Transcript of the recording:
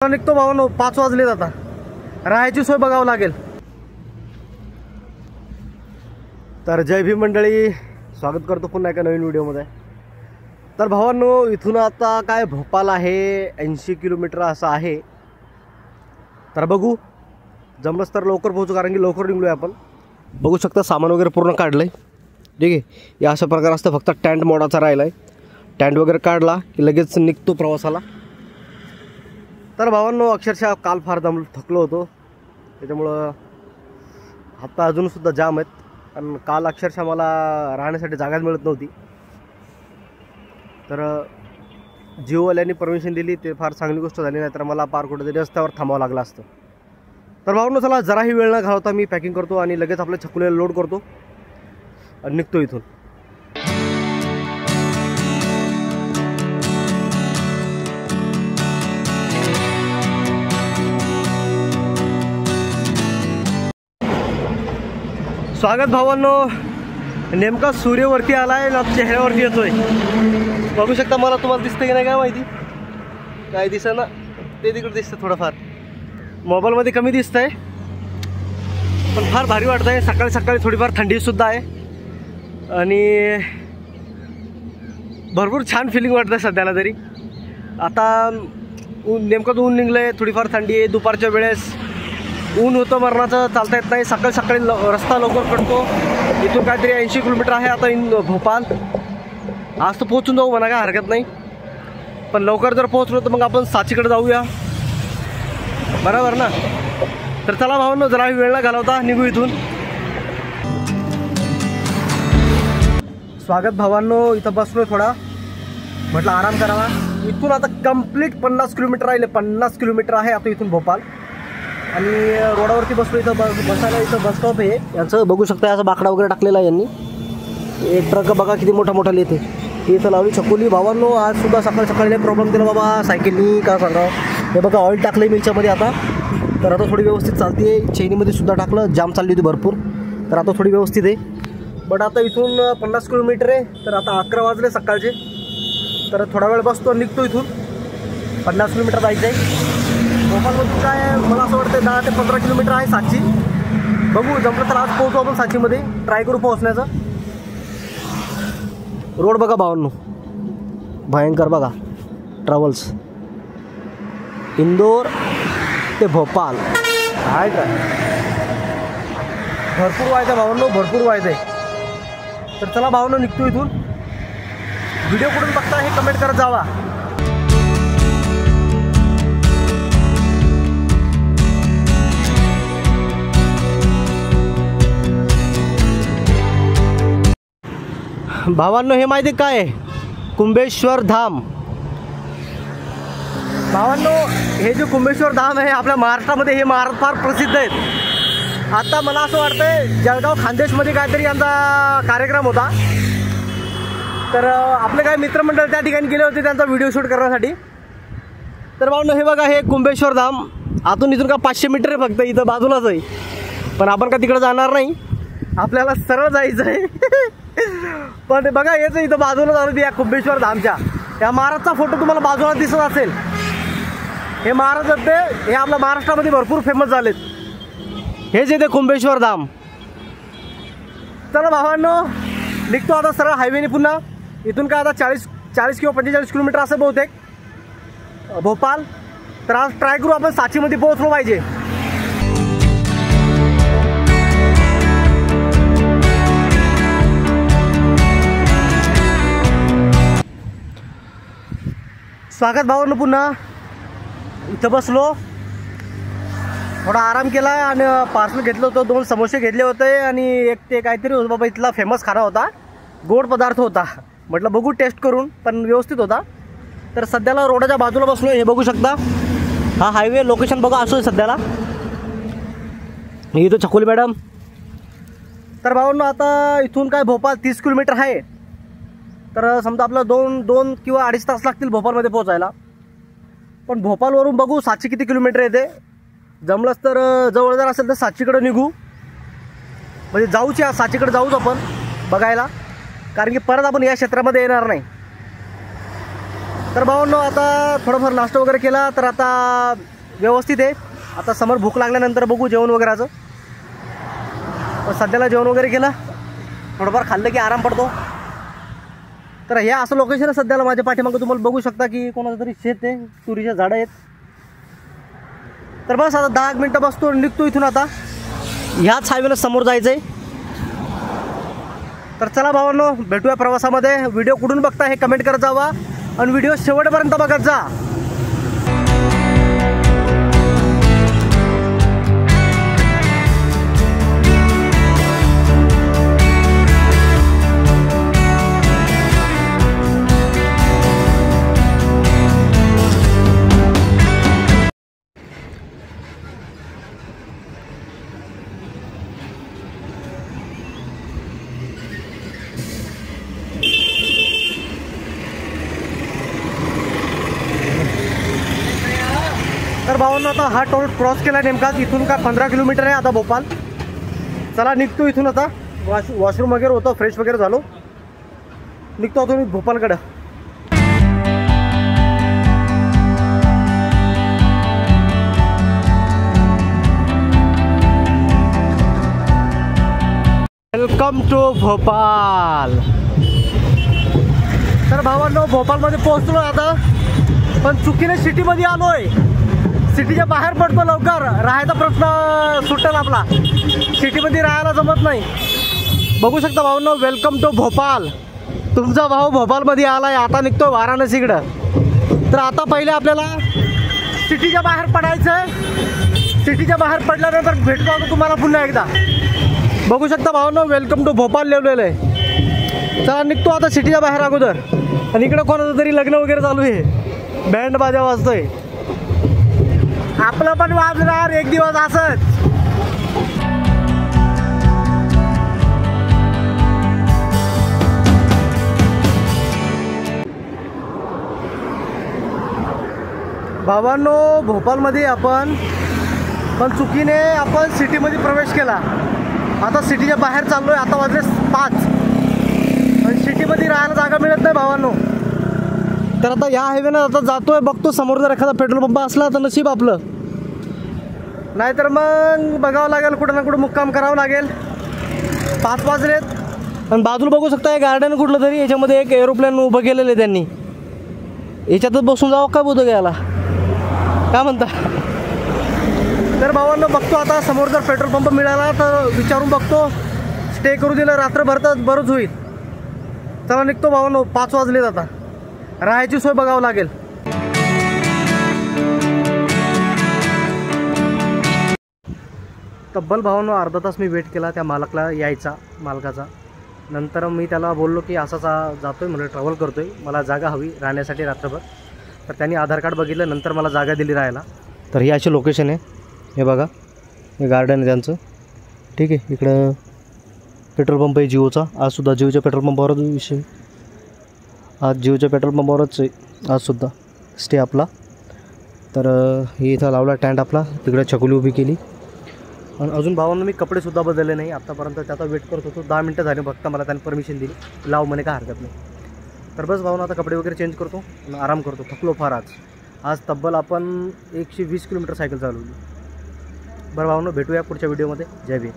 निघतो भावानो, 5 वाजले आता. राहायची सोय बघावं लागेल. तर जय भीम मंडळी, स्वागत करतो पुन्हा एका नवीन व्हिडिओमध्ये. तर भावांनो, इथून आता काय भोपाल आहे 80 किलोमीटर असं आहे. तर बघू, जमलंच तर लवकर पोहोचू, कारण की लवकर निघलोय आपण. बघू शकता सामान वगैरे पूर्ण काढलं आहे. ठीक आहे, या अशा प्रकार असतं. फक्त टँट मोडाचा राहिला आहे. टँट वगैरे काढला की लगेच निघतो प्रवासाला. तर भावांनो, अक्षरशः काल फार थकलो होतो, त्याच्यामुळं आता अजूनसुद्धा जाम आहेत. आणि काल अक्षरशः मला राहण्यासाठी जागाच मिळत नव्हती. तर जिओवाल्यांनी परमिशन दिली, ते फार चांगली गोष्ट झाली. नाही तर मला पार कुठेतरी रस्त्यावर थांबावं लागलं असतं. तर भावांनो, चला जराही वेळ न घालवता मी पॅकिंग करतो आणि लगेच आपल्या छकुलीला लोड करतो आणि निघतो इथून. स्वागत भावांनो. नेमका सूर्यवरती आलाय ना, चेहऱ्यावरती येतोय. बघू शकता, मला तुम्हाला दिसतंय की नाही काय माहिती. काय दिसत ना, ते तिकडे दिसतं थोडंफार. मोबाईलमध्ये कमी दिसतंय, पण फार भारी वाटतंय. सकाळी सकाळी थोडीफार थंडीसुद्धा आहे आणि भरपूर छान फिलिंग वाटतंय सध्याला तरी. आता नेमकं ऊन निघलंय, थोडीफार थंडी आहे. दुपारच्या वेळेस ऊन होतं मरणाचं, चालता येत नाही. सकाळी सकाळी रस्ता लवकर कटतो. इथून काहीतरी 80 किलोमीटर आहे आता भोपाल. आज तर पोहोचून जाऊ म्हणा, काय हरकत नाही. पण लवकर जर पोहोचलो तर मग आपण साचीकडे जाऊया, बरोबर ना. तर चला भावांनो, जरा वेळ न घालवता निघू इथून. स्वागत भावांनो. इथं बसलोय थोडा, म्हटलं आराम करावा. इथून आता कंप्लीट 50 किलोमीटर राहिले. 50 किलोमीटर आहे आता इथून भोपाल. आणि रोडावरती बसलो. इथं बसायला इथं बस स्टॉप आहे यांचं. बघू शकता, असं बाकडा वगैरे टाकलेला आहे यांनी. एक ट्रक बघा किती मोठा मोठा येते. इथं लावली छकुली. भावांनो, आज सुद्धा सकाळी सकाळी प्रॉब्लेम दिला बाबा सायकलनी, का सांगावं. हे बघा, ऑइल टाकलं आहे मी याच्यामध्ये आता. तर आता थोडी व्यवस्थित चालते आहे. चैनीमध्ये सुद्धा टाकलं, जाम चालली होती भरपूर. तर आता थोडी व्यवस्थित आहे. बट आता इथून 50 किलोमीटर आहे. तर आता 11 वाजले सकाळचे. तर थोडा वेळ बसतो, निघतो इथून. 50 किलोमीटर जायचं आहे. भोपालमधून काय मला असं वाटतं 10 ते 15 किलोमीटर आहे साची. बघू, जमलं तर आज पोहोचू आपण साचीमध्ये. ट्राय करू पोहोचण्याचं. रोड बघा भावांनो, भयंकर बघा. ट्रॅव्हल्स इंदोर ते भोपाल आहे का. भरपूर व्हायचं आहे भावांनो, भरपूर व्हायचं आहे. तर चला भावांनो, निघतो इथून. व्हिडिओ कुठून बघता हे कमेंट करत जावा. भावांनो, हे माहिती काय आहे? कुंभेश्वर धाम. भावांनो, हे जे कुंभेश्वर धाम आहे आपल्या महाराष्ट्रामध्ये, हे फार प्रसिद्ध आहेत. आता मला असं वाटतंय जळगाव खानदेशमध्ये काहीतरी यांचा कार्यक्रम होता. तर आपले काही मित्रमंडळ त्या ठिकाणी गेले होते त्यांचा व्हिडिओ शूट करण्यासाठी. तर भावांनो, हे बघा, हे कुंभेश्वर धाम. आतून इथून का 500 मीटर आहे फक्त, इथं बाजूलाच आहे. पण आपण का तिकडे जाणार नाही, आपल्याला सरळ जायचं आहे. पण बघा, हेच इथं बाजूला झालं या कुंभेश्वर धामच्या. या महाराजचा फोटो तुम्हाला बाजूला दिसत असेल. हे महाराज होते, हे आपल्या महाराष्ट्रामध्ये भरपूर फेमस झालेत. हेच येते कुंभेश्वर धाम. चला भावांनो, निघतो आता सरळ हायवेने पुन्हा. इथून काय आता 40 किंवा 45 किलोमीटर असं बहुतेक भोपाल. तर आज ट्राय करू आपण साचीमध्ये पोहोचलो पाहिजे. स्वागत भावांनो. पुन्हा इथं बसलो, थोडा आराम केला आणि पार्सल घेतलं होतं. 2 समोसे घेतले होते आणि एक ते काहीतरी होतं बाबा, इथला फेमस खाना होता, गोड पदार्थ होता. म्हटलं बघू टेस्ट करून, पण व्यवस्थित होता. तर सध्याला रोडाच्या बाजूला बसलो. हे बघू शकता, हा हायवे लोकेशन बघा असं आहे सध्याला. इथं छकुली मॅडम. तर भावांनो, आता इथून काय भोपाल 30 किलोमीटर आहे. तर समजा आपलं 2 किंवा 2.5 तास लागतील भोपाळमध्ये पोहोचायला. पण भोपाळवरून बघू साची किती किलोमीटर येते. जमलंच तर जवळ जर असेल तर साचीकडे निघू, म्हणजे जाऊची साचीकडे जाऊच आपण बघायला. कारण की परत आपण या क्षेत्रामध्ये येणार नाही. तर भावांनो आता थोडंफार नाश्ता वगैरे केला तर आता व्यवस्थित आहे. आता समोर भूक लागल्यानंतर बघू जेवण वगैरेचं. सध्याला जेवण वगैरे केलं, थोडंफार खाल्लं की आराम पडतो. तर हे असं लोकेशन आहे सध्याला माझ्या पाठीमागं. तुम्हाला बघू शकता की कोणाचं तरी शेत आहे, तुरीच्या झाडं आहेत. तर बस आता 10 मिनटं बसतो, निघतो इथून. आता ह्याच हायवेला समोर जायचं आहे. तर चला भावांनो, भेटूया प्रवासामध्ये. व्हिडिओ कुठून बघता हे कमेंट करत जावा आणि व्हिडिओ शेवटपर्यंत बघत जा. तर भावांनो आता हा टोल क्रॉस केला नेमका. इथून का 15 किलोमीटर आहे आता भोपाल. चला निघतो इथून. आता वॉशरूम वगैरे होतं, फ्रेश वगैरे झालो, निघतो आता मी भोपालकडं. Welcome to Bhopal. तर भावांनो भोपालमध्ये पोहोचलो आता, पण चुकीने सिटीमध्ये आलोय. सिटीच्या बाहेर पडतो लवकर, राहायचा प्रश्न सुटेल आपला. सिटीमध्ये राहायला जमत नाही. बघू शकता भावांनो, वेलकम टू भोपाल. तुमचा भाऊ भोपालमध्ये आलाय. आता निघतो वाराणसीकडं. तर आता पहिले आपल्याला सिटीच्या बाहेर पडायचं आहे. सिटीच्या बाहेर पडल्यानंतर भेटतो आता तुम्हाला पुन्हा एकदा. बघू शकता भावांनो, वेलकम टू भोपाल लिहिलेलं आहे. चला निघतो आता सिटीच्या बाहेर अगोदर. आणि इकडं कोणाचं तरी लग्न वगैरे चालू आहे, बँड बाजा वाजतोय. आपलं पण वाजणार एक दिवस असंच. भावांनो भोपालमध्ये आपण पण चुकीने आपण सिटीमध्ये प्रवेश केला. आता सिटीच्या बाहेर चाललोय. आता वाजले 5 आणि सिटीमध्ये राहायला जागा मिळत नाही भावांनो. तर आता या हायवेनं आता जातोय, बघतो समोर जर एखादा पेट्रोल पंप असला तर नशीब आपलं, नाहीतर मग बघावं लागेल, कुठं ना कुठं मुक्काम करावं लागेल. 5 वाजलेत. आणि बाजूला बघू शकता हे गार्डन कुठलं तरी, याच्यामध्ये एक एरोप्लेन उभं केलेलं आहे त्यांनी. याच्यातच बसून जावं काय बोलतो घ्यायला, काय म्हणता. तर भावांनो बघतो आता समोर जर पेट्रोल पंप मिळाला तर विचारून बघतो. स्टे करू दिलं रात्रभर तर बरंच होईल. चला निघतो भावांनो, 5 वाजलेत. आता राहायची सोय बघावं लागेल. तब्बल भावांनो अर्धा तास मी वेट केला त्या मालकाला मालकाचा. नंतर मी त्याला बोललो की असाच जातोय, म्हणजे ट्रॅव्हल करतोय, मला जागा हवी राहण्यासाठी रात्रभर. तर त्यांनी आधार कार्ड बघितलं, नंतर मला जागा दिली राहायला. तर ही अशी लोकेशन आहे. हे बघा, हे गार्डन आहे त्यांचं. ठीक आहे, इकडं पेट्रोल पंप आहे जिओचा. आजसुद्धा जिओच्या पेट्रोल पंपावरच विषय, आज जिओच्या पेट्रोल पंपावरच आहे आजसुद्धा स्टे आपला. तर हे इथं लावला टँट आपला, तिकडे छकुली उभी केली. आणि अजून भावांना मी कपडेसुद्धा बदलले नाही आत्तापर्यंत. त्याचा वेट करत होतो, 10 मिनटं झाली फक्त. मला त्याने परमिशन दिली, लाव म्हणे काय हरकत नाही. तर बस भावांना आता कपडे वगैरे चेंज करतो आणि आराम करतो. थकलो फार आज तब्बल आपण 120 किलोमीटर सायकल चालवली. बरं भावांनो, भेटूया पुढच्या व्हिडिओमध्ये. जय भीम.